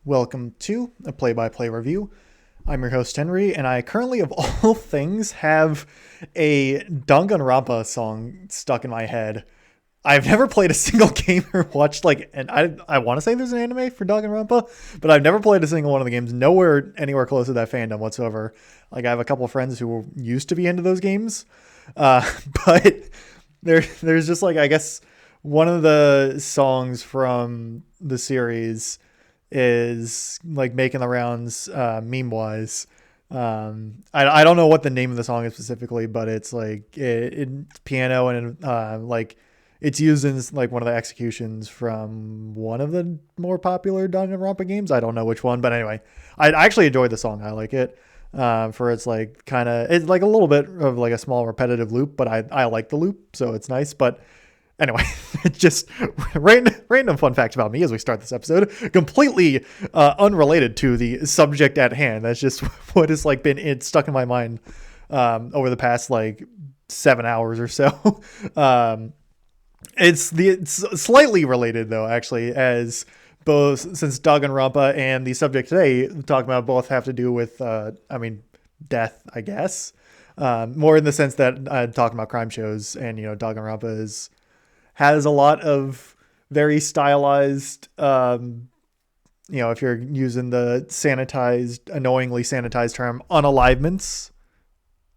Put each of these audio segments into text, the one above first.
Welcome to a play-by-play review. I'm your host Henry, and I currently, of all things, have a Danganronpa song stuck in my head. I've never played a single game or watched and I want to say there's an anime for Danganronpa, but I've never played a single one of the games. Nowhere anywhere close to that fandom whatsoever. Like I have a couple of friends who used to be into those games, but there's just I guess one of the songs from the series is making the rounds meme wise. I don't know what the name of the song is specifically, but it's it's piano and it's used in one of the executions from one of the more popular Danganronpa games. I don't know which one, but anyway, I actually enjoyed the song. I like it for it's it's a little bit of a small repetitive loop, but I like the loop, so it's nice. But anyway, just random fun fact about me as we start this episode, completely unrelated to the subject at hand. That's just what has been stuck in my mind over the past 7 hours or so. It's slightly related though, actually, as both since Danganronpa and the subject today talking about both have to do with death, I guess. More in the sense that I'm talking about crime shows, and Danganronpa has a lot of very stylized, if you're using the annoyingly sanitized term, unalivements.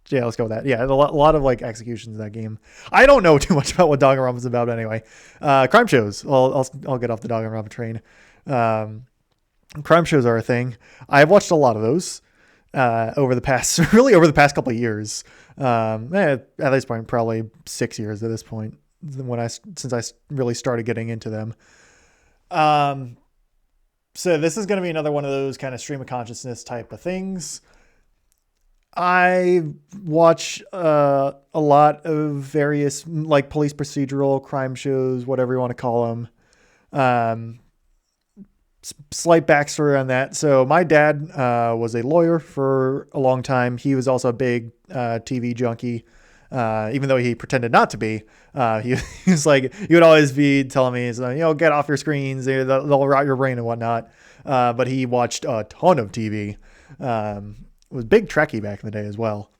Yeah, let's go with that. Yeah, a lot of executions in that game. I don't know too much about what Danganronpa is about anyway. Crime shows. I'll get off the Danganronpa train. Crime shows are a thing. I've watched a lot of those over the past couple of years. At this point, probably 6 years at this point. Since I really started getting into them. So this is going to be another one of those kind of stream of consciousness type of things. I watch a lot of various police procedural crime shows, whatever you want to call them. Slight backstory on that. So my dad was a lawyer for a long time. He was also a big TV junkie. Even though he pretended not to be, he was he would always be telling me, get off your screens, they'll rot your brain and whatnot. But he watched a ton of TV. Was big Trekkie back in the day as well.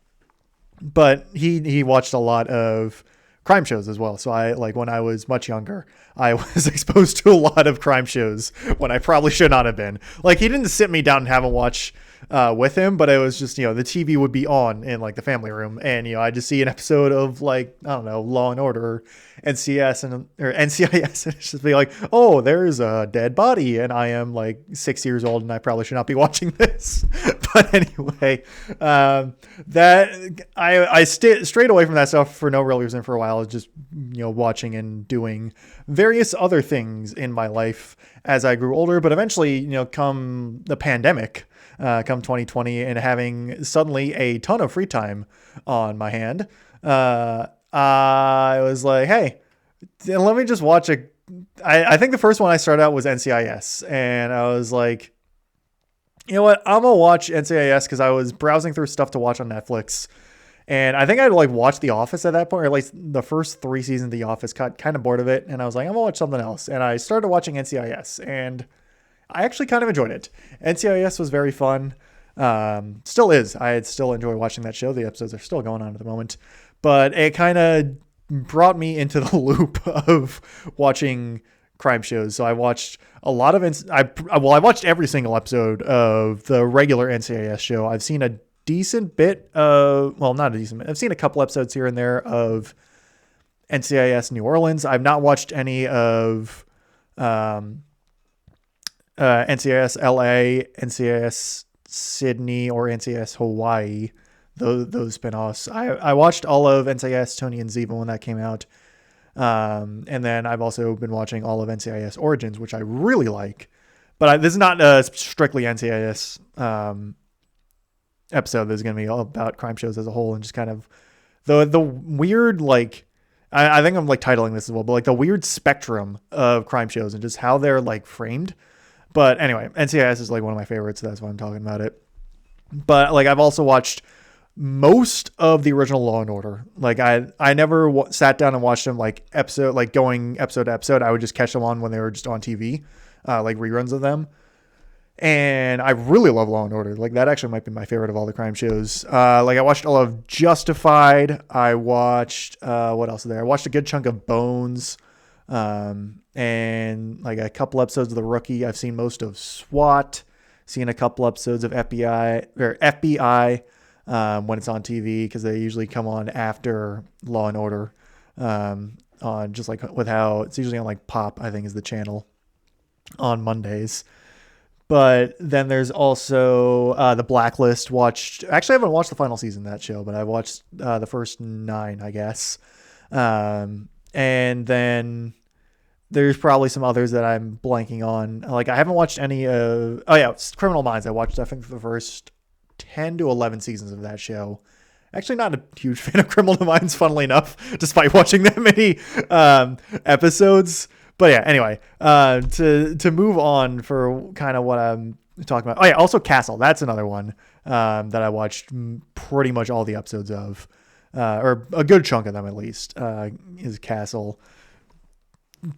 But he watched a lot of crime shows as well. So when I was much younger, I was exposed to a lot of crime shows when I probably should not have been. He didn't sit me down and have a watch with him, but it was just, the TV would be on in the family room, and I just see an episode of I don't know, Law and Order or NCIS, and it's just be oh, there's a dead body, and I am 6 years old and I probably should not be watching this. But anyway, that I strayed away from that stuff for no real reason for a while. Just watching and doing various other things in my life as I grew older, but eventually come the pandemic, come 2020, and having suddenly a ton of free time on my hand, I was hey, let me just watch I think the first one I started out was NCIS, and I was you know what, I'm gonna watch NCIS because I was browsing through stuff to watch on Netflix, and I think I'd watched The Office at that point, or at least the first 3 seasons of The Office. Got kind of bored of it, and I was I'm gonna watch something else, and I started watching NCIS, and I actually kind of enjoyed it. NCIS was very fun. Still is. I still enjoy watching that show. The episodes are still going on at the moment, but it kind of brought me into the loop of watching crime shows. So I watched a lot of I watched every single episode of the regular NCIS show. I've seen a decent bit of, well, not a decent bit. I've seen a couple episodes here and there of NCIS New Orleans. I've not watched any of NCIS LA, NCIS Sydney, or NCIS Hawaii. Those spinoffs. I watched all of NCIS Tony and Ziva when that came out. And then I've also been watching all of NCIS Origins, which I really like. But this is not a strictly NCIS episode. This is going to be all about crime shows as a whole, and just kind of the weird, I think I'm titling this as well, but the weird spectrum of crime shows and just how they're framed. But anyway, NCIS is one of my favorites, so that's why I'm talking about it. But I've also watched most of the original Law and Order. I never sat down and watched them going episode to episode. I would just catch them on when they were just on TV, reruns of them. And I really love Law and Order. Like that actually might be my favorite of all the crime shows. Like I watched all of Justified. I watched what else is there? I watched a good chunk of Bones, and like a couple episodes of The Rookie. I've seen most of SWAT. Seen a couple episodes of FBI when it's on TV because they usually come on after Law and Order. On just like with how it's usually on like Pop, I think is the channel on Mondays. But then there's also The Blacklist. Actually, I haven't watched the final season of that show, but I watched the first 9, I guess. And then there's probably some others that I'm blanking on. Like I haven't watched any of. Oh yeah, Criminal Minds. I watched I think the first 10 to 11 seasons of that show. Actually, not a huge fan of Criminal Minds, funnily enough, despite watching that many episodes. But yeah, anyway, to move on for kind of what I'm talking about. Oh yeah, also Castle. That's another one that I watched pretty much all the episodes of, or a good chunk of them at least, is Castle.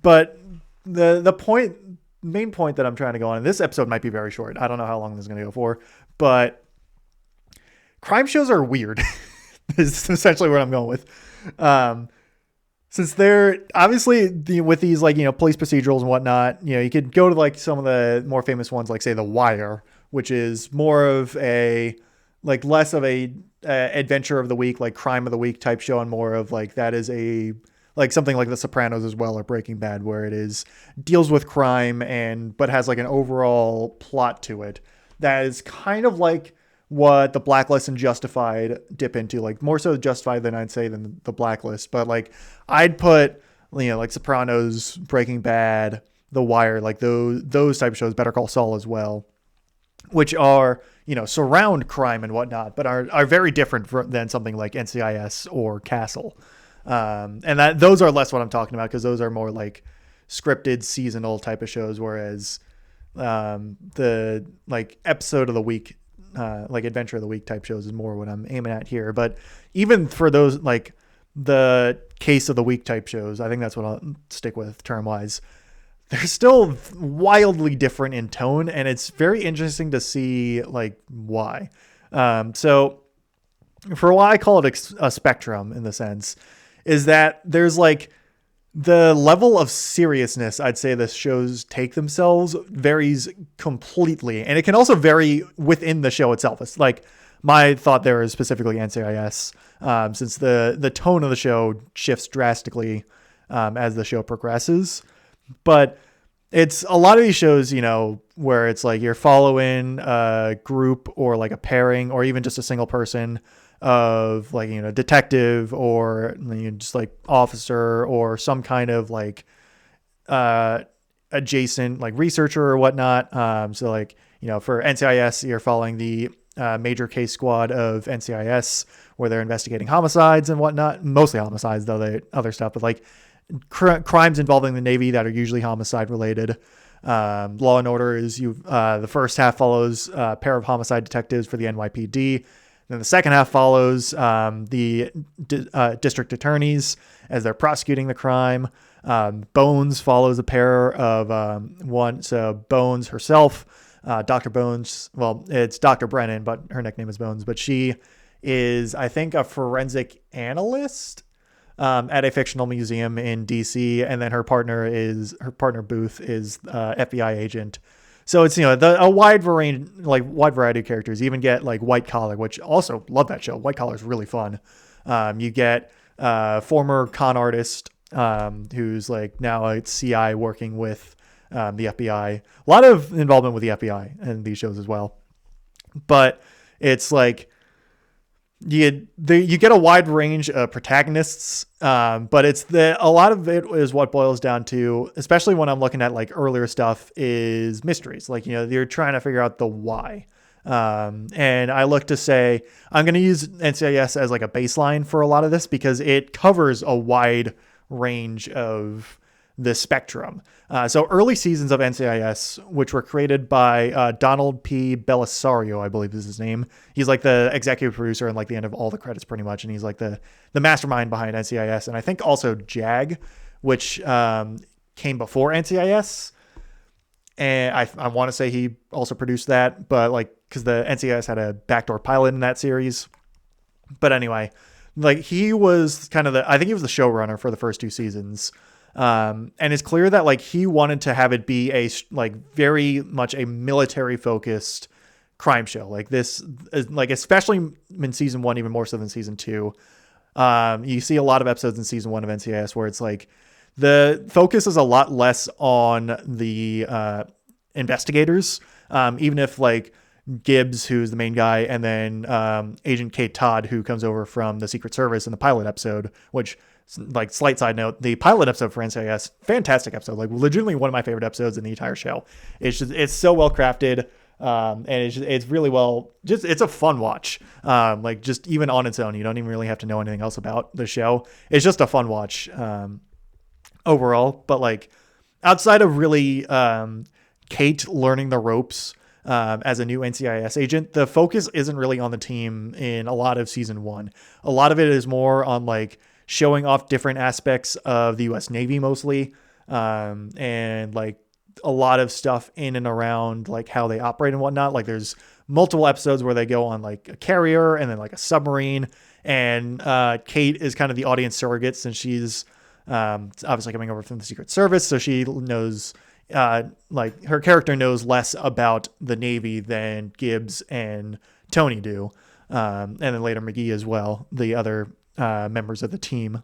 But the main point that I'm trying to go on, and this episode might be very short. I don't know how long this is going to go for, but crime shows are weird. Is essentially what I'm going with. Since they're obviously with these like, police procedurals and whatnot, you could go to like some of the more famous ones, like say The Wire, which is more of a like less of a adventure of the week, like crime of the week type show, and more of like that is a like something like The Sopranos as well, or Breaking Bad, where it is deals with crime but has like an overall plot to it that is kind of like what The Blacklist and Justified dip into, like more so Justified than I'd say than The Blacklist. But like I'd put, like Sopranos, Breaking Bad, The Wire, like those type of shows, Better Call Saul as well, which are, surround crime and whatnot, but are very different than something like NCIS or Castle. And those are less what I'm talking about, because those are more like scripted seasonal type of shows, whereas the like episode of the week, like adventure of the week type shows is more what I'm aiming at here. But even for those like the case of the week type shows, I think that's what I'll stick with term wise. They're still wildly different in tone, and it's very interesting to see like why. So for why I call it a spectrum in the sense is that there's like the level of seriousness I'd say the shows take themselves varies completely. And it can also vary within the show itself. It's like my thought there is specifically NCIS, since the tone of the show shifts drastically as the show progresses. But it's a lot of these shows, where it's like you're following a group or like a pairing or even just a single person of like, detective or just like officer or some kind of like adjacent like researcher or whatnot. So like, for NCIS, you're following the major case squad of NCIS where they're investigating homicides and whatnot, mostly homicides, though they other stuff, but like crimes involving the Navy that are usually homicide related. Law and Order is the first half follows a pair of homicide detectives for the NYPD. Then the second half follows the district attorneys as they're prosecuting the crime. Bones follows a pair of Bones herself, Dr. Bones. Well, it's Dr. Brennan, but her nickname is Bones. But she is, I think, a forensic analyst at a fictional museum in DC, and then her partner Booth is FBI agent. So it's a wide variety of characters. You even get like White Collar, which also love that show. White Collar is really fun. You get former con artist who's like now a CI working with the FBI. A lot of involvement with the FBI in these shows as well. But it's like you get a wide range of protagonists, but a lot of it is what boils down to, especially when I'm looking at like earlier stuff, is mysteries. Like, you're trying to figure out the why. And I look to say, I'm going to use NCIS as like a baseline for a lot of this because it covers a wide range of the spectrum. So early seasons of NCIS, which were created by Donald P. Belisario, I believe is his name. He's like the executive producer and like the end of all the credits pretty much. And he's like the mastermind behind NCIS. And I think also JAG, which came before NCIS. and I want to say he also produced that, but like because the NCIS had a backdoor pilot in that series. But anyway, like he was kind of I think he was the showrunner for the first 2 seasons. And it's clear that like he wanted to have it be a like very much a military focused crime show. Like this, like especially in season 1, even more so than season 2. You see a lot of episodes in season 1 of NCIS where it's like the focus is a lot less on the investigators, even if like Gibbs, who's the main guy, and then Agent Kate Todd, who comes over from the Secret Service in the pilot episode, which, like, slight side note, the pilot episode for NCIS, fantastic episode, like legitimately one of my favorite episodes in the entire show. It's so well crafted, and it's really well, just it's a fun watch. Like just even on its own, you don't even really have to know anything else about the show. It's just a fun watch overall. But like outside of really Kate learning the ropes as a new NCIS agent, the focus isn't really on the team in a lot of season 1. A lot of it is more on like showing off different aspects of the U.S. Navy mostly, and like a lot of stuff in and around like how they operate and whatnot. Like there's multiple episodes where they go on like a carrier and then like a submarine, and Kate is kind of the audience surrogate since she's obviously coming over from the Secret Service, so she knows like her character knows less about the Navy than Gibbs and Tony do, and then later McGee as well, the other members of the team.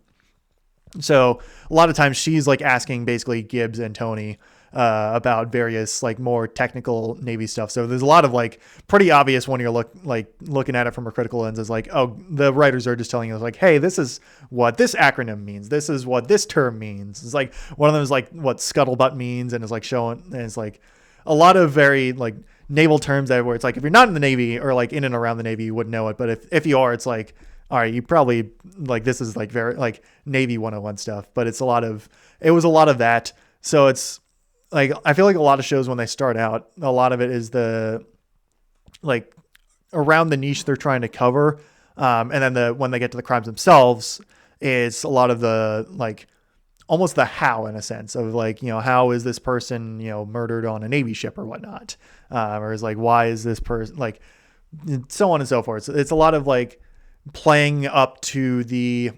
So a lot of times she's like asking basically Gibbs and Tony about various like more technical Navy stuff. So there's a lot of like pretty obvious when you're looking at it from a critical lens is like, oh, the writers are just telling us like, hey, this is what this acronym means. This is what this term means. It's like one of them is like what scuttlebutt means, and it's like showing, and it's like a lot of very like naval terms that where it's like if you're not in the Navy or like in and around the Navy, you wouldn't know it. But if you are, it's like, all right, you probably like this is like very like Navy 101 stuff. But it was a lot of that. So it's like I feel like a lot of shows when they start out, a lot of it is the like around the niche they're trying to cover, and then when they get to the crimes themselves, it's a lot of the like almost the how in a sense of like, you know, how is this person, you know, murdered on a Navy ship or whatnot, or is like why is this person like so on and so forth. So it's a lot of like playing up to the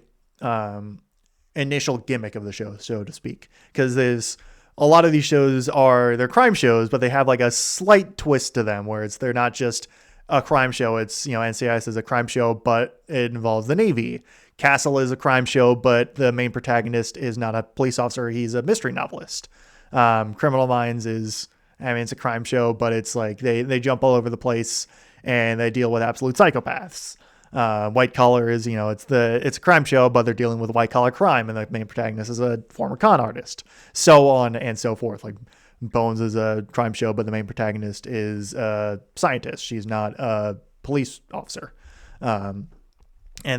initial gimmick of the show, so to speak, because there's a lot of these shows they're crime shows, but they have like a slight twist to them where they're not just a crime show. It's, you know, NCIS is a crime show, but it involves the Navy. Castle is a crime show, but the main protagonist is not a police officer. He's a mystery novelist. Criminal Minds it's a crime show, but it's like they jump all over the place and they deal with absolute psychopaths. White Collar is, you know, it's a crime show, but they're dealing with white collar crime, and the main protagonist is a former con artist, so on and so forth. Like Bones is a crime show, but the main protagonist is a scientist. She's not a police officer. And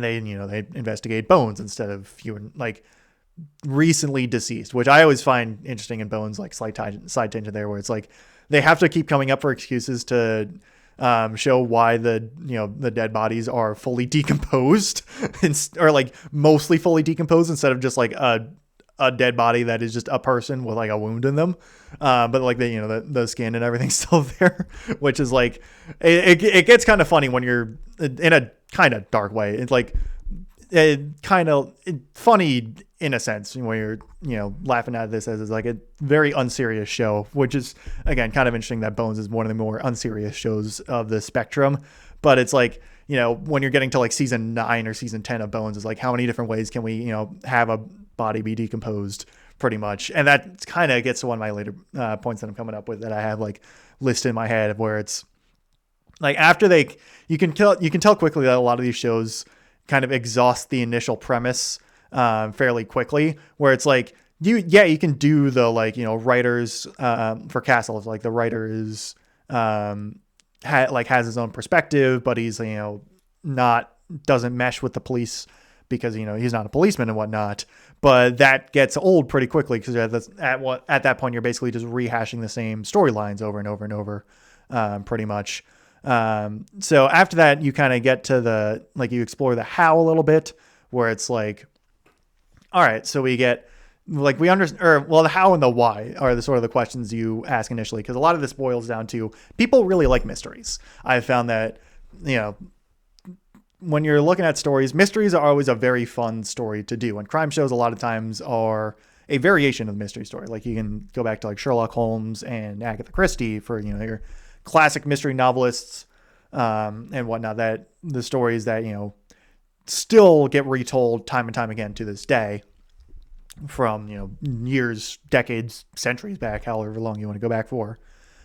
they investigate Bones instead of like recently deceased, which I always find interesting in Bones, like side tangent there, where it's like they have to keep coming up for excuses to show why the dead bodies are fully decomposed or like mostly fully decomposed instead of just like a dead body that is just a person with like a wound in them, but like the skin and everything's still there, which is like it gets kind of funny when you're in a kind of dark way. It's like kind of funny in a sense when you're laughing at this as like a very unserious show, which is again kind of interesting that Bones is one of the more unserious shows of the spectrum. But it's like, when you're getting to like season 9 or season 10 of Bones, is like how many different ways can we have a body be decomposed pretty much. And that kind of gets to one of my later points that I'm coming up with that I have like listed in my head, of where it's like after you can tell quickly that a lot of these shows kind of exhaust the initial premise fairly quickly, where it's like you can do the like writers for Castle, like the writer is has his own perspective, but he's doesn't mesh with the police because he's not a policeman and whatnot. But that gets old pretty quickly because at that point you're basically just rehashing the same storylines over and over and over, pretty much. So after that, you kind of get to you explore the how a little bit, where it's like, all right, so we get like we understand, or well, the how and the why are the sort of the questions you ask initially, because a lot of this boils down to people really like mysteries. I've found that, you know, when you're looking at stories, mysteries are always a very fun story to do. And crime shows a lot of times are a variation of the mystery story. Like you can go back to like Sherlock Holmes and Agatha Christie for, you know, your classic mystery novelists and whatnot, that the stories that, you know, still get retold time and time again to this day from, you know, years, decades, centuries back, however long you want to go back for.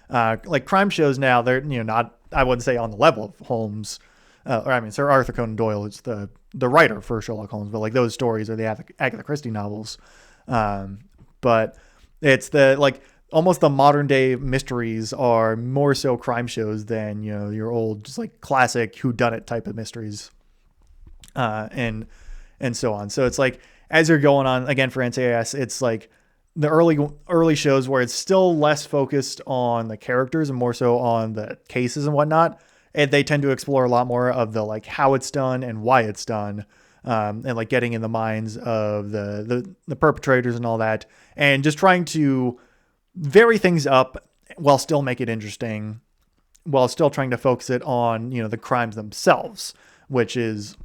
Like crime shows now, they're, you know, not, I wouldn't say on the level of Holmes, or I mean, Sir Arthur Conan Doyle is the writer for Sherlock Holmes, but like those stories are the Agatha Christie novels. But it's the like almost the modern day mysteries are more so crime shows than, you know, your old just like classic whodunit type of mysteries, and so on. So it's like as you're going on again for NCIS, it's like the early shows where it's still less focused on the characters and more so on the cases and whatnot. And they tend to explore a lot more of the like how it's done and why it's done, and like getting in the minds of the perpetrators and all that, and just trying to vary things up while still make it interesting, while still trying to focus it on, you know, the crimes themselves, which is,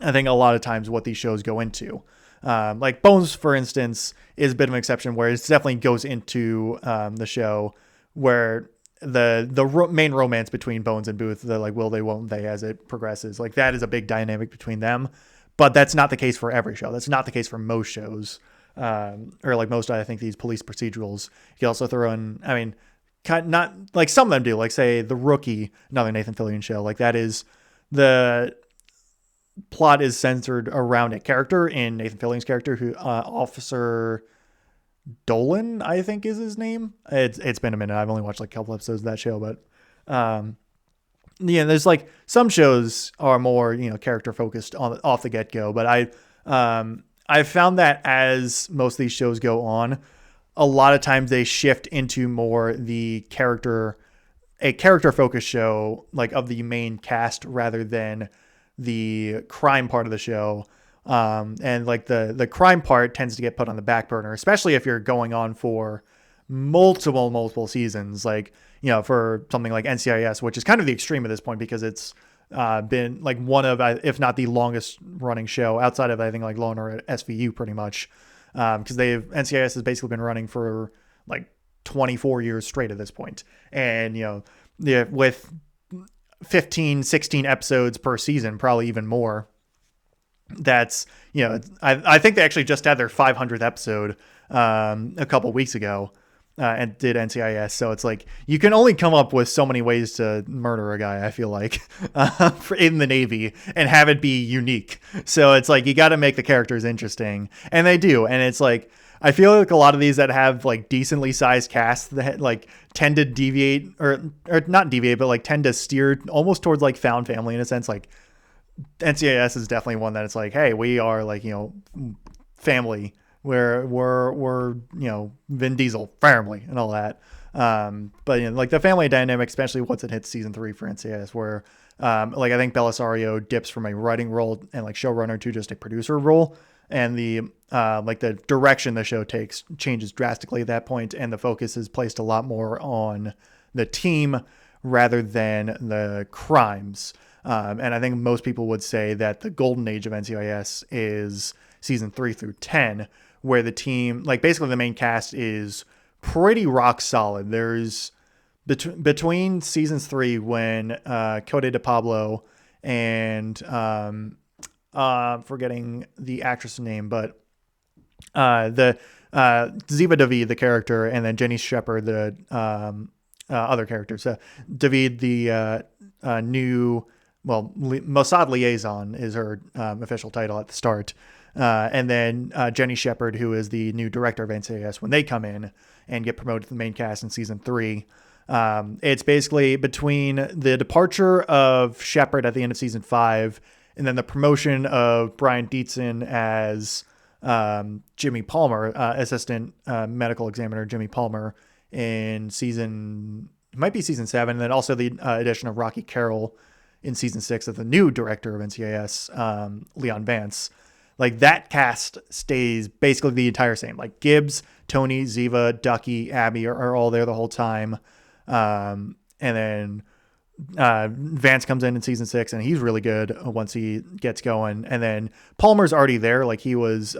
I think, a lot of times what these shows go into. Like Bones, for instance, is a bit of an exception where it definitely goes into the show where the main romance between Bones and Booth, the like will they won't they as it progresses, like that is a big dynamic between them. But that's not the case for every show. That's not the case for most shows, or like most, I think, these police procedurals. You also throw in, I mean, not like some of them do, like say The Rookie, another Nathan Fillion show. Like that is the plot is centered around a character in Nathan Fillion's character, who Officer Dolan, I think is his name. It's been a minute. I've only watched like a couple episodes of that show, but yeah, there's like some shows are more, you know, character focused on off the get go. But I've found that as most of these shows go on, a lot of times they shift into more a character focused show, like of the main cast rather than the crime part of the show. And like the crime part tends to get put on the back burner, especially if you're going on for multiple seasons, like, you know, for something like NCIS, which is kind of the extreme at this point because it's been like one of, if not the longest running show outside of, I think, like Law and Order SVU pretty much. Because NCIS has basically been running for like 24 years straight at this point. And, you know, yeah, with 15, 16 episodes per season, probably even more. That's, you know, I think they actually just had their 500th episode a couple weeks ago, and did NCIS. So it's like you can only come up with so many ways to murder a guy, I feel like, in the Navy and have it be unique. So it's like you got to make the characters interesting, and they do. And it's like I feel like a lot of these that have like decently sized casts that like tend to deviate or not deviate, but like tend to steer almost towards like found family in a sense. Like NCIS is definitely one that it's like, hey, we are like, you know, family. We're you know, Vin Diesel family and all that. But you know, like the family dynamic, especially once it hits season 3 for NCIS, where like I think Belisario dips from a writing role and like showrunner to just a producer role, and the like the direction the show takes changes drastically at that point, and the focus is placed a lot more on the team rather than the crimes. And I think most people would say that the golden age of NCIS is season 3 through 10, where the team, like basically the main cast is pretty rock solid. There's between seasons 3 when Cote de Pablo and forgetting the actress name, but the Ziva David, the character, and then Jenny Shepard, the other character. So David, the new, well, Mossad liaison is her official title at the start. And then Jenny Shepard, who is the new director of NCIS, when they come in and get promoted to the main cast in season 3. It's basically between the departure of Shepard at the end of season 5 and then the promotion of Brian Dietzen as Jimmy Palmer, assistant medical examiner Jimmy Palmer, in it might be season 7. And then also the addition of Rocky Carroll in season 6 of the new director of NCIS, Leon Vance. like that cast stays basically the entire same. Like Gibbs, Tony, Ziva, Ducky, Abby are all there the whole time. And then Vance comes in season 6, and he's really good once he gets going. And then Palmer's already there, like he was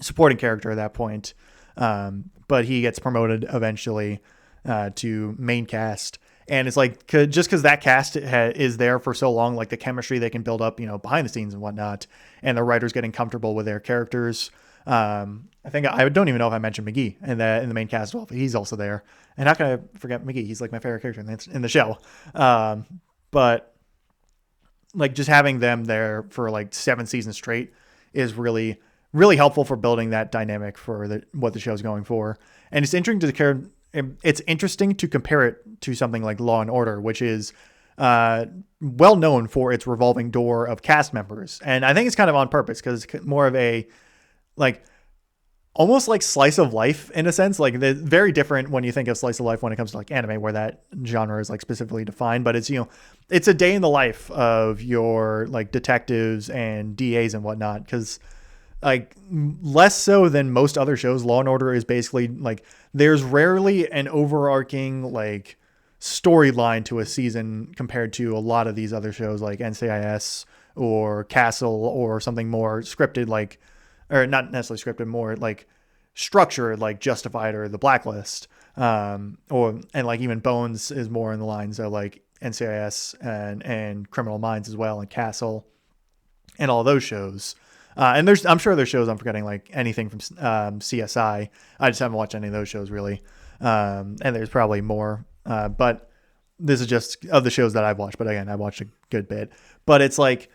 supporting character at that point, but he gets promoted eventually to main cast. And it's like just because that cast is there for so long, like the chemistry they can build up, behind the scenes and whatnot, and the writers getting comfortable with their characters. I think I don't even know if I mentioned McGee in the main cast as well, but he's also there. And how can I forget McGee? He's like my favorite character in the show. But like just having them there for like 7 seasons straight is really, really helpful for building that dynamic for what the show's going for. And it's interesting to compare it to something like Law and Order, which is well known for its revolving door of cast members. And I think it's kind of on purpose because it's more of a like almost like slice of life in a sense. Like they're very different when you think of slice of life when it comes to like anime, where that genre is like specifically defined. But it's it's a day in the life of your like detectives and DAs and whatnot. Because like less so than most other shows, Law and Order is basically like there's rarely an overarching like storyline to a season compared to a lot of these other shows like NCIS or Castle or something more scripted, like, or not necessarily scripted, more like structured, like Justified or The Blacklist, and like even Bones is more in the lines of like NCIS and Criminal Minds as well, and Castle and all those shows. And I'm sure there's shows I'm forgetting, like anything from CSI. I just haven't watched any of those shows really. And there's probably more, but this is just of the shows that I've watched. But again, I watched a good bit. But it's like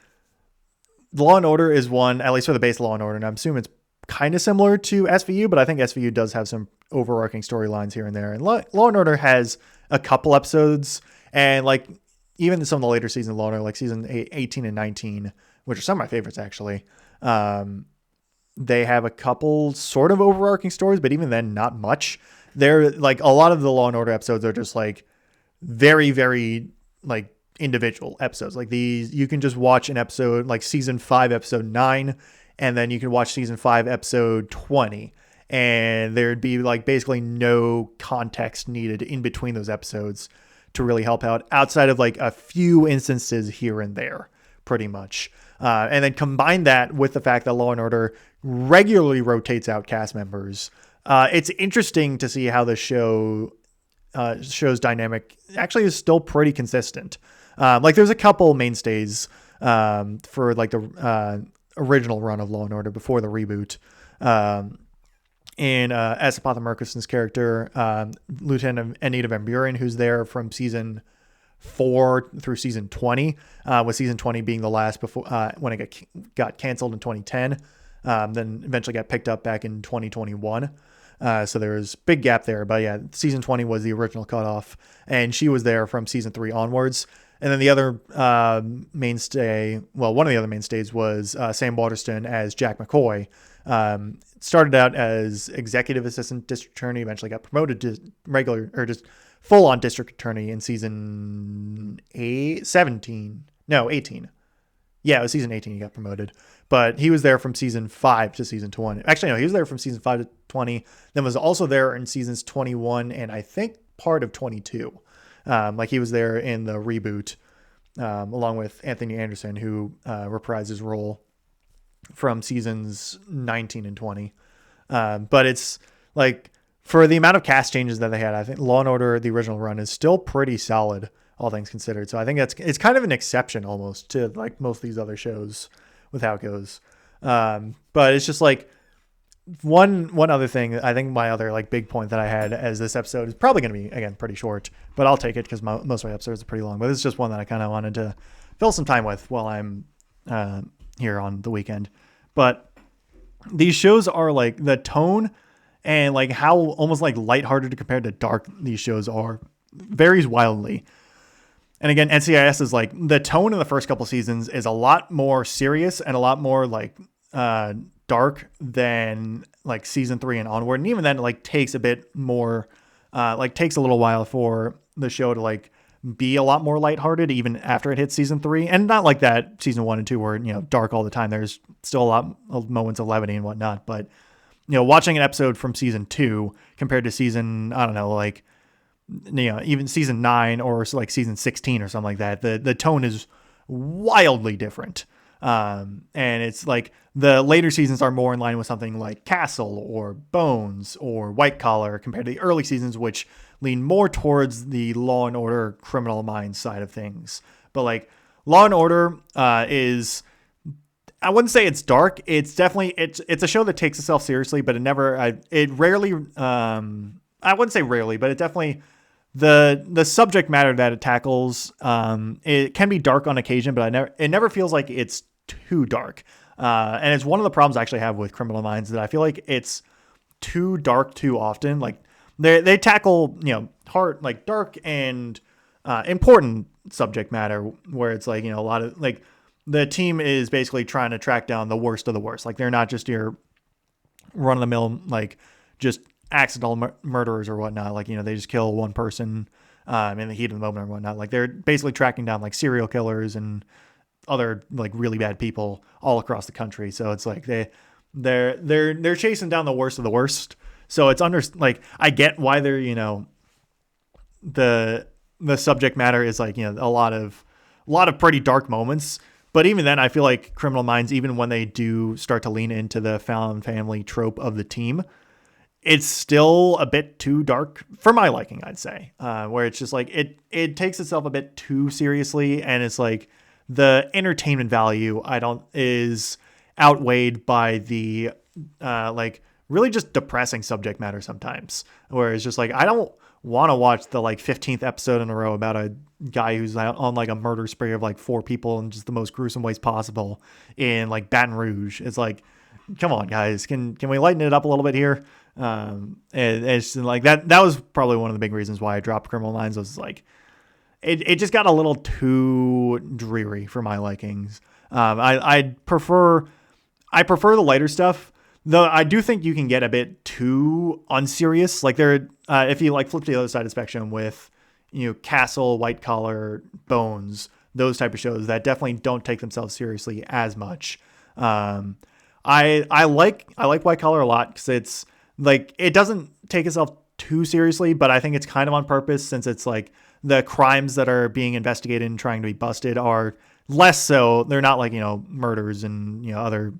Law and Order is one, at least for the base Law and Order, and I'm assuming it's kind of similar to SVU, but I think SVU does have some overarching storylines here and there. And Law and Order has a couple episodes, and like even some of the later seasons of Law and Order, like season 18 and 19, which are some of my favorites actually. They have a couple sort of overarching stories, but even then, not much. They're like a lot of the Law and Order episodes are just like very, very like individual episodes. Like these, you can just watch an episode like season 5, episode 9, and then you can watch season 5, episode 20, and there'd be like basically no context needed in between those episodes to really help out outside of like a few instances here and there, pretty much. And then combine that with the fact that Law and Order regularly rotates out cast members. It's interesting to see how the show's dynamic actually is still pretty consistent. Like there's a couple mainstays for like the original run of Law and Order before the reboot. In Esapatha Merkerson's character, Lieutenant Anita Van Buren, who's there from season 4 through season 20, with season 20 being the last before when it got canceled in 2010, then eventually got picked up back in 2021. So there was a big gap there, but yeah, season 20 was the original cutoff, and she was there from season 3 onwards. And then the other mainstay, well, one of the other mainstays was Sam Waterston as Jack McCoy. Started out as executive assistant district attorney, eventually got promoted to regular or just full-on district attorney in season 18. Yeah, it was season 18 he got promoted. But he was there from season 5 to season 20. Actually, no, he was there from season 5 to 20. Then was also there in seasons 21 and I think part of 22. Like he was there in the reboot, along with Anthony Anderson, who reprised his role from seasons 19 and 20. But it's like, for the amount of cast changes that they had, I think Law and Order, the original run, is still pretty solid, all things considered. So I think it's kind of an exception almost to like most of these other shows with how it goes. But it's just like one other thing. I think my other like big point that I had as this episode is probably going to be, again, pretty short, but I'll take it because most of my episodes are pretty long. But it's just one that I kind of wanted to fill some time with while I'm here on the weekend. But these shows are like the tone and like how almost like lighthearted compared to dark these shows are varies wildly. And again, NCIS is like the tone in the first couple seasons is a lot more serious and a lot more like dark than like season 3 and onward. And even then it like takes a bit more, like takes a little while for the show to like be a lot more lighthearted even after it hits season 3. And not like that season 1 and 2 were, dark all the time. There's still a lot of moments of levity and whatnot. But, watching an episode from season 2 compared to season, I don't know, like, even season 9 or like season 16 or something like that, the tone is wildly different. And it's like the later seasons are more in line with something like Castle or Bones or White Collar compared to the early seasons, which lean more towards the Law and Order Criminal Minds side of things. But like Law and Order is, I wouldn't say it's dark. It's definitely, it's a show that takes itself seriously, but it rarely, I wouldn't say rarely, but it definitely, the subject matter that it tackles, it can be dark on occasion, but it never feels like it's too dark. And it's one of the problems I actually have with Criminal Minds, that I feel like it's too dark too often. Like they tackle, hard, like dark and important subject matter, where it's like, a lot of like the team is basically trying to track down the worst of the worst. Like they're not just your run of the mill, like just accidental murderers or whatnot. Like, they just kill one person in the heat of the moment or whatnot. Like they're basically tracking down like serial killers and other like really bad people all across the country. So it's like they're chasing down the worst of the worst. So it's like, I get why they're, the subject matter is like, a lot of pretty dark moments. But even then, I feel like Criminal Minds, even when they do start to lean into the found family trope of the team, it's still a bit too dark for my liking, I'd say, where it's just like it takes itself a bit too seriously. And it's like the entertainment value is outweighed by the like really just depressing subject matter sometimes, where it's just like, I don't want to watch the like 15th episode in a row about a guy who's out on like a murder spree of like 4 people in just the most gruesome ways possible in like Baton Rouge. It's like, come on guys, can we lighten it up a little bit here? And it's like that was probably one of the big reasons why I dropped Criminal Minds, was like it just got a little too dreary for my likings. I prefer the lighter stuff, though. I do think you can get a bit too unserious. Like if you like flip to the other side of the spectrum with, Castle, White Collar, Bones, those type of shows that definitely don't take themselves seriously as much. I like White Collar a lot, because it's like, it doesn't take itself too seriously, but I think it's kind of on purpose, since it's like the crimes that are being investigated and trying to be busted are less so. They're not like, murders and, other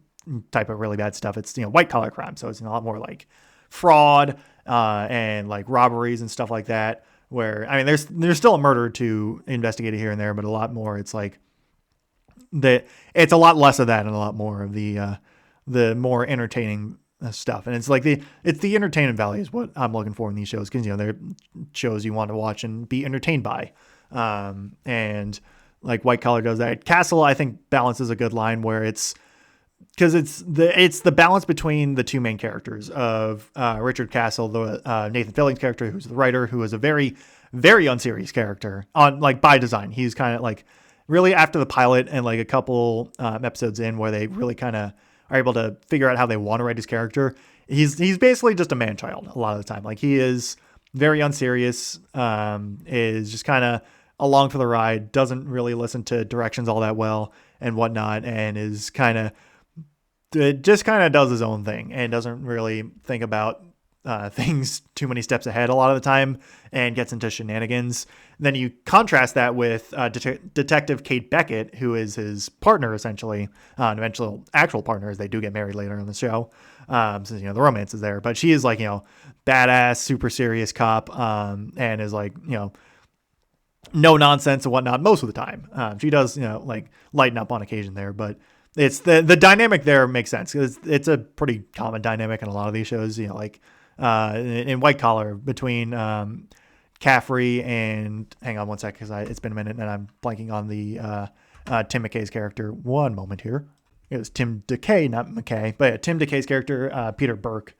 type of really bad stuff. It's, white collar crime. So it's a lot more like fraud and like robberies and stuff like that, where, I mean, there's still a murder to investigate here and there, but a lot more, it's like it's a lot less of that and a lot more of the more entertaining stuff. And it's like it's the entertainment value is what I'm looking for in these shows, because they're shows you want to watch and be entertained by, and like White Collar does that. Castle, I think, balances a good line, where it's because it's the balance between the two main characters of Richard Castle, the Nathan Fillion's character, who's the writer, who is a very, very unserious character on like by design. He's kind of like really after the pilot and like a couple episodes in, where they really kind of are able to figure out how they want to write his character. He's basically just a man-child a lot of the time. Like, he is very unserious, is just kind of along for the ride, doesn't really listen to directions all that well and whatnot, and is just kind of does his own thing and doesn't really think about things too many steps ahead a lot of the time, and gets into shenanigans. Then you contrast that with Detective Kate Beckett, who is his partner, essentially, an eventual actual partner, as they do get married later in the show, since, the romance is there. But she is like, badass, super serious cop, and is like, no nonsense and whatnot most of the time. She does, like lighten up on occasion there, but it's the dynamic there makes sense, because it's a pretty common dynamic in a lot of these shows, like in White Collar between Caffrey and, hang on one sec, because it's been a minute and I'm blanking on the Tim McKay's character. One moment here. It was Tim DeKay, not McKay, but yeah, Tim DeKay's character, Peter Burke.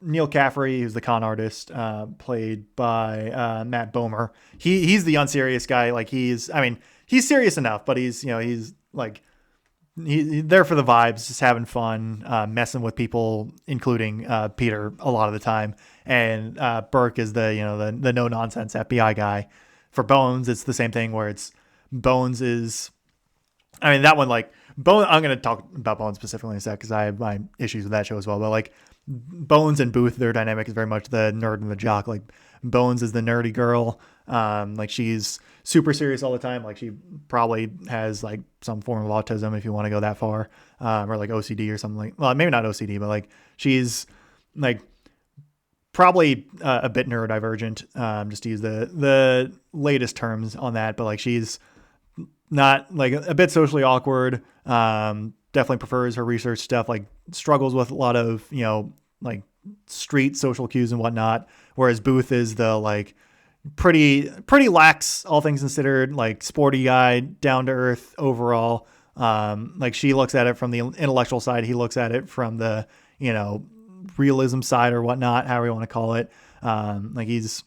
Neil Caffrey, who's the con artist, played by Matt Bomer. He's the unserious guy. Like, he's serious enough, but he's like there for the vibes, just having fun, messing with people, including Peter a lot of the time. And Burke is the no nonsense FBI guy. For Bones, it's the same thing where it's Bones is. I mean, that one, like Bones. I'm gonna talk about Bones specifically in a sec because I have my issues with that show as well. But like Bones and Booth, their dynamic is very much the nerd and the jock. Like Bones is the nerdy girl. Like she's super serious all the time. Like she probably has like some form of autism if you want to go that far, or like OCD or something like. Well, maybe not OCD, but like she's like probably a bit neurodivergent. Just to use the latest terms on that, but like she's not like a bit socially awkward. Definitely prefers her research stuff. Like struggles with a lot of like street social cues and whatnot. Whereas Booth is the like pretty lax, all things considered, like sporty guy, down to earth overall. Like she looks at it from the intellectual side. He looks at it from the realism side or whatnot, however you want to call it. Like he's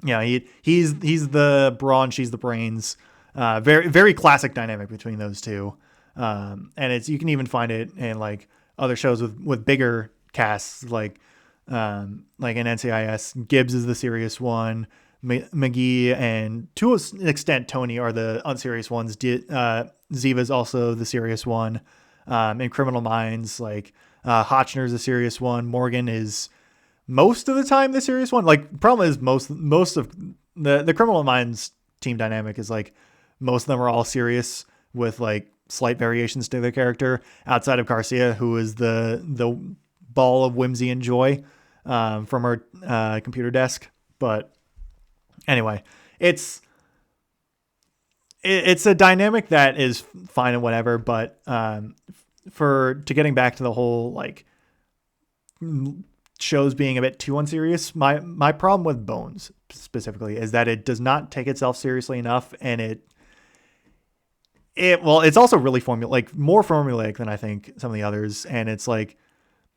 the brawn, she's the brains. Very very classic dynamic between those two. And you can even find it in like other shows with bigger casts, like in NCIS. Gibbs is the serious one. McGee and to an extent Tony are the unserious ones. Ziva's also the serious one. In Criminal Minds, like Hotchner's the serious one. Morgan is most of the time the serious one. Like problem is most of the Criminal Minds team dynamic is like most of them are all serious with like slight variations to their character outside of Garcia, who is the ball of whimsy and joy from her computer desk. But anyway, it's a dynamic that is fine and whatever, but to getting back to the whole like shows being a bit too unserious, my problem with Bones specifically is that it does not take itself seriously enough, and it's also really more formulaic than I think some of the others, and it's like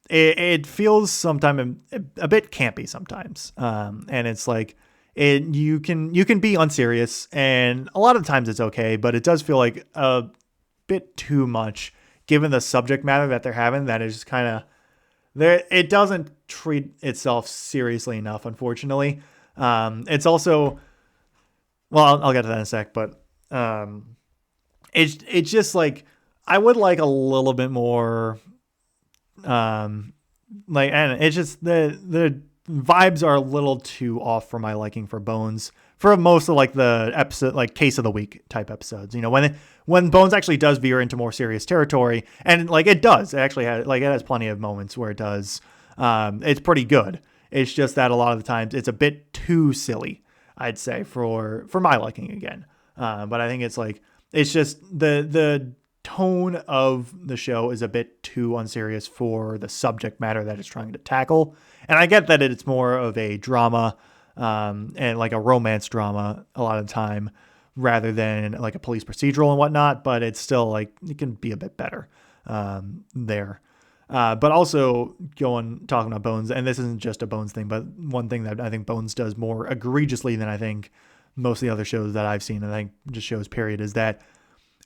it feels sometimes a bit campy sometimes, and it's like you can be unserious, and a lot of times it's okay, but it does feel like a bit too much given the subject matter that they're having. That is just kind of there. It doesn't treat itself seriously enough, unfortunately. It's also, well, I'll get to that in a sec, but it's just like I would like a little bit more, and it's just the vibes are a little too off for my liking for Bones for most of like the episode, like case of the week type episodes. When Bones actually does veer into more serious territory, and like it does, it actually has plenty of moments where it does. It's pretty good. It's just that a lot of the times it's a bit too silly, I'd say, for my liking again. But I think it's just the tone of the show is a bit too unserious for the subject matter that it's trying to tackle. And I get that it's more of a drama, and like a romance drama a lot of the time rather than like a police procedural and whatnot, but it's still like it can be a bit better there. But also talking about Bones, and this isn't just a Bones thing, but one thing that I think Bones does more egregiously than I think most of the other shows that I've seen, and I think just shows period, is that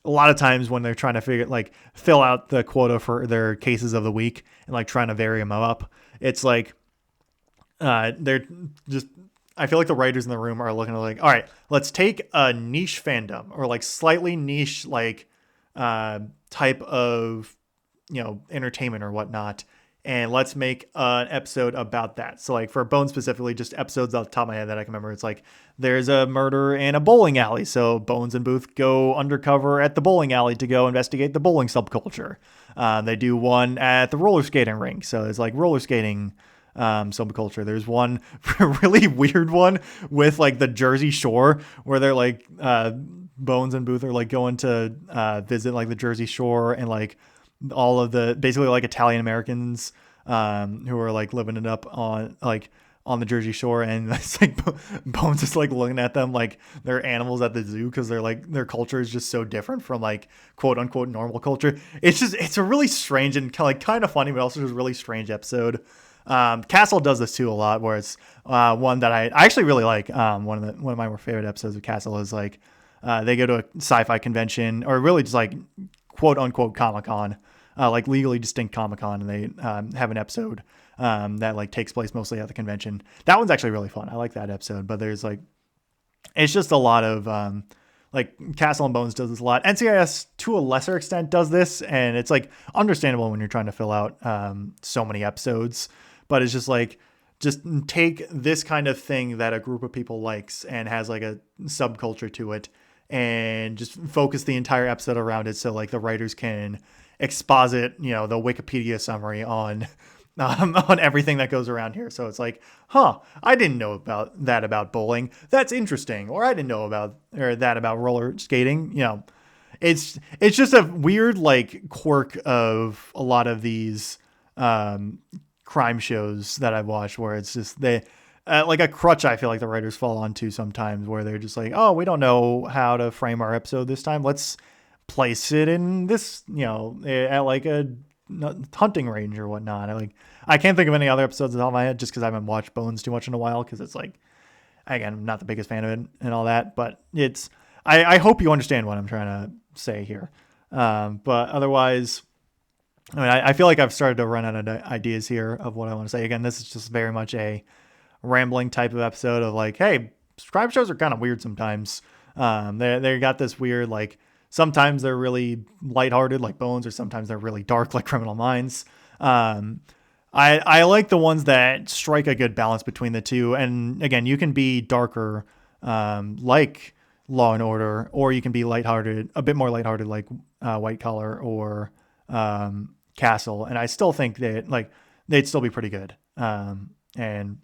a lot of times when they're trying to fill out the quota for their cases of the week and like trying to vary them up, it's like they're just, I feel like the writers in the room are looking at like, all right, let's take a niche fandom or like slightly niche like type of entertainment or whatnot, and let's make an episode about that. So like for Bones specifically, just episodes off the top of my head that I can remember, it's like there's a murder in a bowling alley, so Bones and Booth go undercover at the bowling alley to go investigate the bowling subculture. They do one at the roller skating rink, so it's like roller skating subculture. There's one really weird one with like the Jersey Shore where they're like Bones and Booth are like going to visit like the Jersey Shore, and like all of the basically like Italian Americans who are like living it up on the Jersey Shore, and it's like Bones is like looking at them like they're animals at the zoo because they're like their culture is just so different from like quote unquote normal culture. It's a really strange and kind of funny, but also just really strange episode. Castle does this too a lot, where it's one that I actually really like. One of my more favorite episodes of Castle is like they go to a sci-fi convention, or really just like quote unquote Comic-Con, like legally distinct Comic-Con, and they have an episode that like takes place mostly at the convention. That one's actually really fun. I like that episode, but there's like, it's just a lot of like Castle and Bones does this a lot. NCIS to a lesser extent does this, and it's like understandable when you're trying to fill out so many episodes, but it's just like, just take this kind of thing that a group of people likes and has like a subculture to it, and just focus the entire episode around it. So like the writers can exposit, the Wikipedia summary on everything that goes around here. So it's like, I didn't know about bowling. That's interesting. Or I didn't know about roller skating. It's just a weird like quirk of a lot of these crime shows that I've watched, where it's just like a crutch I feel like the writers fall onto sometimes, where they're just like, oh, we don't know how to frame our episode this time. Let's place it in this, at like a hunting range or whatnot. I can't think of any other episodes off the top of my head, just because I haven't watched Bones too much in a while, because it's like, again, I'm not the biggest fan of it and all that, but I hope you understand what I'm trying to say here. But otherwise, I feel like I've started to run out of ideas here of what I want to say. Again, this is just very much a rambling type of episode of like, hey, crime shows are kind of weird sometimes. They got this weird, like, sometimes they're really lighthearted like Bones, or sometimes they're really dark like Criminal Minds. I like the ones that strike a good balance between the two. And again, you can be darker like Law and Order, or you can be lighthearted, a bit more lighthearted like White Collar or Castle. And I still think that like they'd still be pretty good. And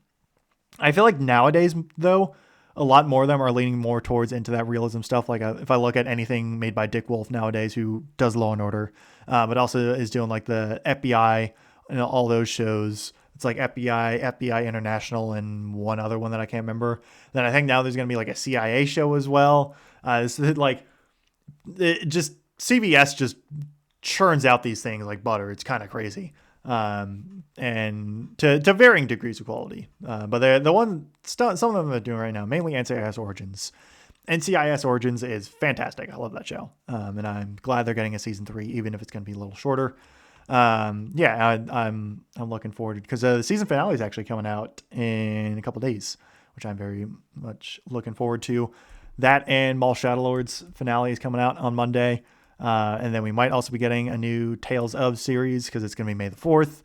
I feel like nowadays, though, a lot more of them are leaning more towards into that realism stuff. Like if I look at anything made by Dick Wolf nowadays, who does Law and Order, but also is doing like the FBI and all those shows. It's like FBI International, and one other one that I can't remember. Then I think now there's going to be like a CIA show as well. This is like, CBS just churns out these things like butter. It's kind of crazy. And to varying degrees of quality. But they're the one, some of them are doing right now, mainly NCIS Origins. NCIS Origins is fantastic. I love that show. And I'm glad they're getting a season 3, even if it's going to be a little shorter. I'm looking forward to, because the season finale is actually coming out in a couple days, which I'm very much looking forward to. That and Mall Shadow Lords finale is coming out on Monday. And then we might also be getting a new Tales of series, because it's going to be May the 4th.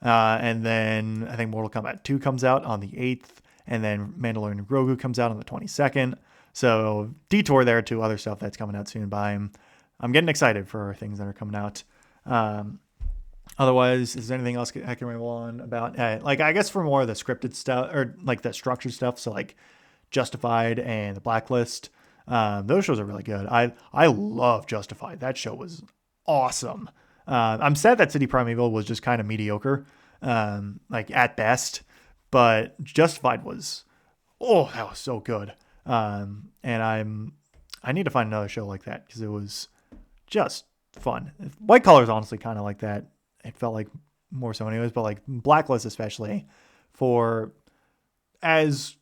And then I think Mortal Kombat 2 comes out on the 8th. And then Mandalorian and Grogu comes out on the 22nd. So detour there to other stuff that's coming out soon. But I'm getting excited for things that are coming out. Otherwise, is there anything else I can ramble on about? Like, I guess for more of the scripted stuff, or like the structured stuff. So like Justified and The Blacklist. Those shows are really good. I love Justified. That show was awesome. I'm sad that City Primeval was just kind of mediocre, like at best, but Justified was, that was so good. And I need to find another show like that, because it was just fun. White Collar is honestly kind of like that. It felt like more so anyways, but like Blacklist, especially for as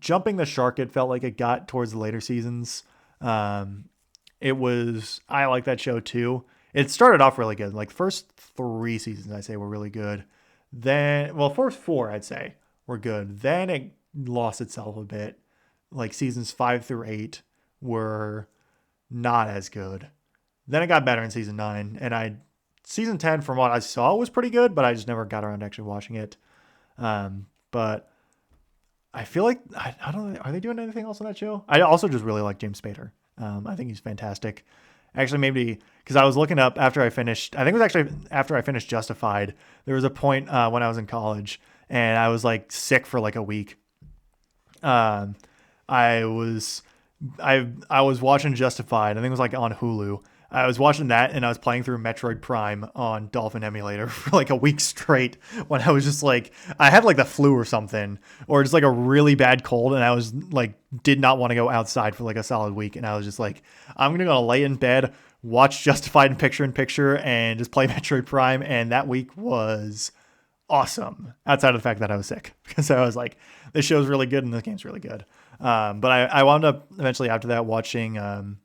jumping the shark, it felt like it got towards the later seasons. I like that show too. It started off really good. Like first 3 seasons, I'd say, were really good. First 4, I'd say, were good. Then it lost itself a bit. Like seasons 5 through 8 were not as good. Then it got better in season 9. And season 10, from what I saw, was pretty good, but I just never got around to actually watching it. But I feel like, I don't know, are they doing anything else on that show? I also just really like James Spader. I think he's fantastic. Actually, maybe, because I was looking up after I finished, I think it was actually after I finished Justified, there was a point when I was in college, and I was like sick for like a week. I was watching Justified. I think it was like on Hulu. I was watching that, and I was playing through Metroid Prime on Dolphin Emulator for like a week straight, when I was just like, I had like the flu or something, or just like a really bad cold, and I was like, did not want to go outside for like a solid week. And I was just like, I'm going to go lay in bed, watch Justified in picture, and just play Metroid Prime. And that week was awesome, outside of the fact that I was sick, because I was like, this show's really good and this game's really good. But I wound up eventually after that watching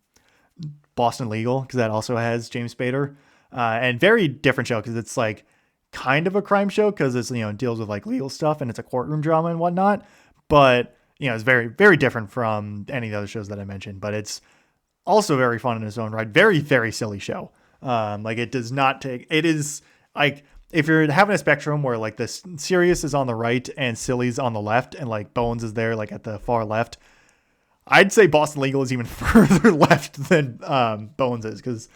Boston Legal, because that also has James Spader, and very different show because it's like kind of a crime show because it's, it deals with like legal stuff and it's a courtroom drama and whatnot. But, it's very, very different from any of the other shows that I mentioned, but it's also very fun in its own right. Very, very silly show. Like it does not take, it is like, if you're having a spectrum where like this serious is on the right and silly's on the left and like Bones is there, like at the far left, I'd say Boston Legal is even further left than Bones is, because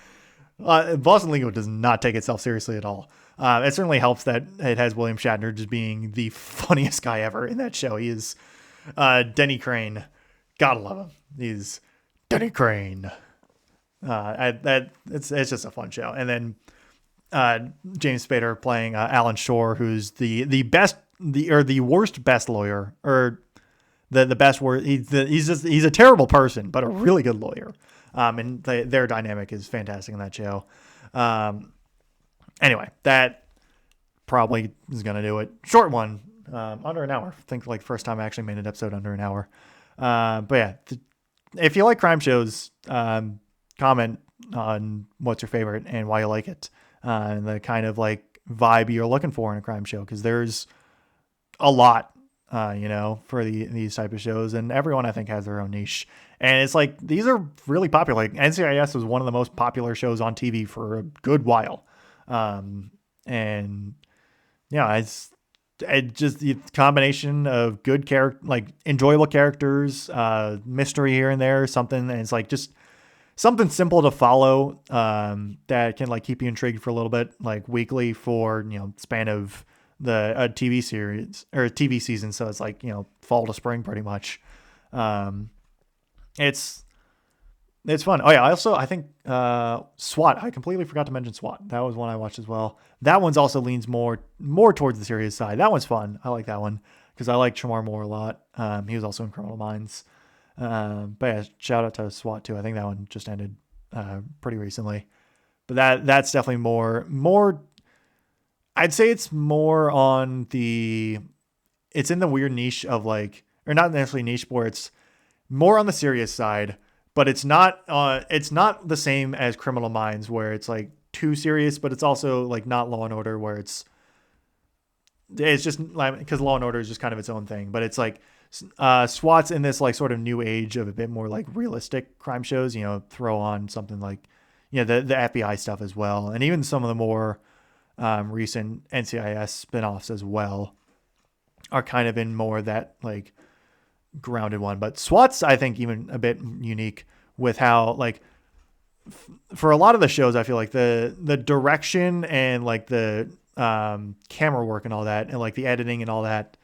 Boston Legal does not take itself seriously at all. It certainly helps that it has William Shatner just being the funniest guy ever in that show. He is Denny Crane. Gotta love him. He's Denny Crane. It's just a fun show. And then James Spader playing Alan Shore, who's the worst best lawyer, or the best word. He's a terrible person, but a really good lawyer. And their dynamic is fantastic in that show. Anyway, that probably is going to do it. Short one, under an hour. I think like first time I actually made an episode under an hour. But yeah, if you like crime shows, comment on what's your favorite and why you like it, and the kind of like vibe you're looking for in a crime show, because there's a lot, for these type of shows, and everyone I think has their own niche. And it's like, these are really popular. Like NCIS was one of the most popular shows on TV for a good while. And yeah, it's just the combination of good character, like enjoyable characters, mystery here and there, something. And it's like just something simple to follow, that can like keep you intrigued for a little bit, like weekly for, span of the TV series or TV season. So it's like, fall to spring pretty much. It's fun. Oh yeah. I think, SWAT, I completely forgot to mention SWAT. That was one I watched as well. That one's also leans more towards the serious side. That one's fun. I like that one because I like Shamar Moore a lot. He was also in Criminal Minds. But yeah, shout out to SWAT too. I think that one just ended, pretty recently, but that's definitely more, I'd say it's more on it's in the weird niche of like, or not necessarily niche, where it's more on the serious side, but it's not the same as Criminal Minds, where it's like too serious, but it's also like not Law and Order, where it's just like, because Law and Order is just kind of its own thing, but it's like, SWAT's in this like sort of new age of a bit more like realistic crime shows, throw on something like, the FBI stuff as well. And even some of the more, recent NCIS spinoffs as well are kind of in more that like grounded one. But SWAT's, I think, even a bit unique with how like for a lot of the shows, I feel like the direction and like the camera work and all that, and like the editing and all that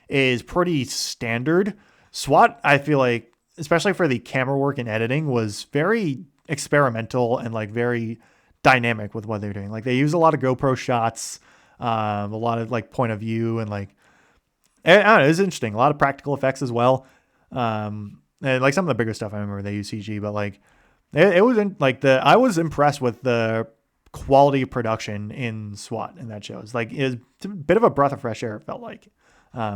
is pretty standard. SWAT, I feel like, especially for the camera work and editing, was very experimental and like very dynamic with what they're doing. Like they use a lot of GoPro shots, a lot of like point of view, and like, I don't know, it's interesting. A lot of practical effects as well. And like some of the bigger stuff, I remember they use CG, but like it was I was impressed with the quality of production in SWAT in that show. It's like, it was a bit of a breath of fresh air, it felt like,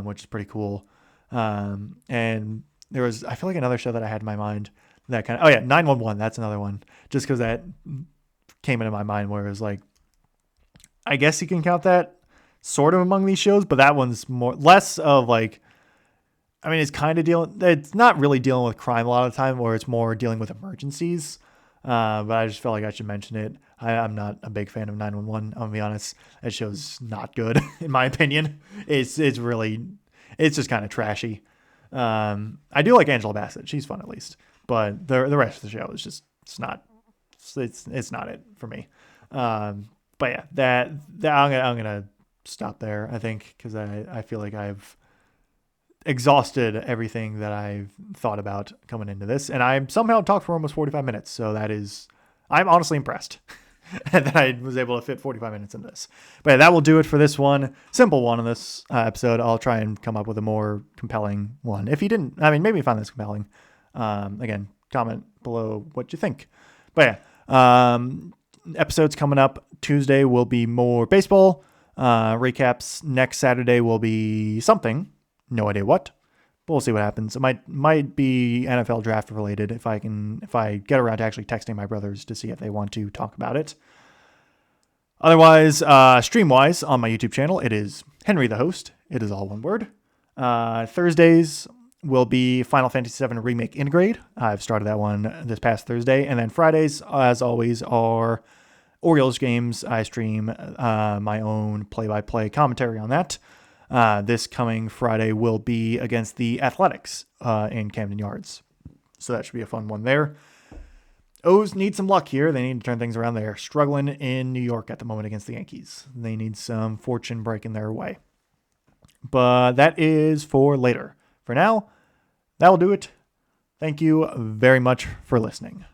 which is pretty cool. And there was, I feel like, another show that I had in my mind that kind of, 911. That's another one, just because that came into my mind, where it was like, I guess you can count that sort of among these shows, but that one's less of like, I mean, it's not really dealing with crime a lot of the time, or it's more dealing with emergencies. But I just felt like I should mention it. I'm not a big fan of 911. I'm gonna be honest. That show's not good in my opinion. It's just kind of trashy. I do like Angela Bassett. She's fun at least, but the rest of the show is just, it's not it for me. But yeah, that I'm gonna stop there, I think, because I feel like I've exhausted everything that I've thought about coming into this, and I somehow talked for almost 45 minutes. So I'm honestly impressed that I was able to fit 45 minutes into this. But yeah, that will do it for this one. Simple one on this episode. I'll try and come up with a more compelling one. If you didn't, maybe you found this compelling. Again, comment below what you think. But yeah, episodes coming up. Tuesday will be more baseball recaps. Next Saturday will be something. No idea what. But we'll see what happens. It might be NFL draft related if I get around to actually texting my brothers to see if they want to talk about it. Otherwise, stream-wise, on my YouTube channel, it is Henry the Host. It is all one word. Thursdays will be Final Fantasy VII Remake Integrate. I've started that one this past Thursday. And then Fridays, as always, are Orioles games. I stream my own play-by-play commentary on that. This coming Friday will be against the Athletics in Camden Yards. So that should be a fun one there. O's need some luck here. They need to turn things around. They're struggling in New York at the moment against the Yankees. They need some fortune breaking their way. But that is for later. For now, that will do it. Thank you very much for listening.